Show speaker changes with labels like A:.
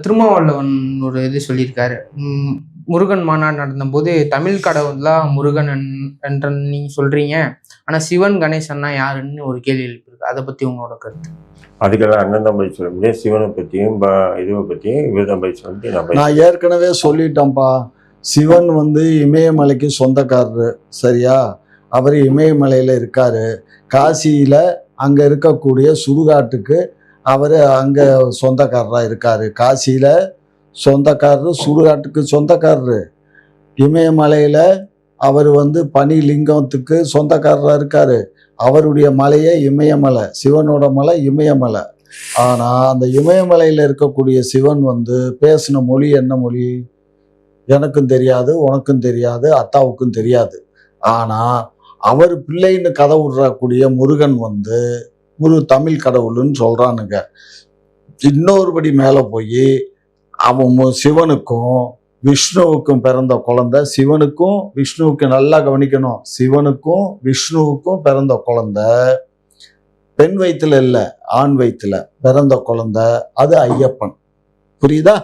A: திருமாவளவன் ஒரு இது சொல்லியிருக்காரு. முருகன் மாநாடு நடந்தபோது தமிழ் கடவுள்லாம் முருகன் என்ற நீங்க சொல்றீங்க, ஆனா சிவன் கணேசன்னா யாருன்னு ஒரு கேள்வி எழுப்பியிருக்கு. அதை பத்தி உங்களோட கருத்து?
B: அதுக்கெல்லாம் அண்ணன் தான் போய் சொல்ல முடியாது. சிவனை பற்றியும் இதுவை பற்றியும் இவர் தான் போய் சொல்லிட்டு
C: நான் ஏற்கனவே சொல்லிட்டேன்ப்பா. சிவன் இமயமலைக்கு சொந்தக்காரரு, சரியா? அவர் இமயமலையில் இருக்காரு. காசியில் அங்கே இருக்கக்கூடிய சுடுகாட்டுக்கு அவர் அங்கே சொந்தக்காரராக இருக்காரு. காசியில் சொந்தக்காரரு, சுடுகாட்டுக்கு சொந்தக்காரரு. இமயமலையில் அவர் பனி லிங்கத்துக்கு சொந்தக்காரராக இருக்காரு. அவருடைய மலையே இமயமலை, சிவனோட மலை இமயமலை. ஆனால் அந்த இமயமலையில் இருக்கக்கூடிய சிவன் பேசின மொழி என்ன மொழி? எனக்கும் தெரியாது, உனக்கும் தெரியாது, அத்தாவுக்கும் தெரியாது. ஆனால் அவர் பிள்ளைன்னு கதை விடுறக்கூடிய முருகன் தமிழ் கடவுள்னு சொல்கிறானுங்க. இன்னொருபடி மேலே போய் அவன் சிவனுக்கும் விஷ்ணுவுக்கும் பிறந்த குழந்தை, சிவனுக்கும் விஷ்ணுவுக்கு நல்லா கவனிக்கணும், சிவனுக்கும் விஷ்ணுவுக்கும் பிறந்த குழந்தை பெண் வயிற்றுல இல்லை, ஆண் வயிற்றுல பிறந்த குழந்தை, அது ஐயப்பன். புரியுதா?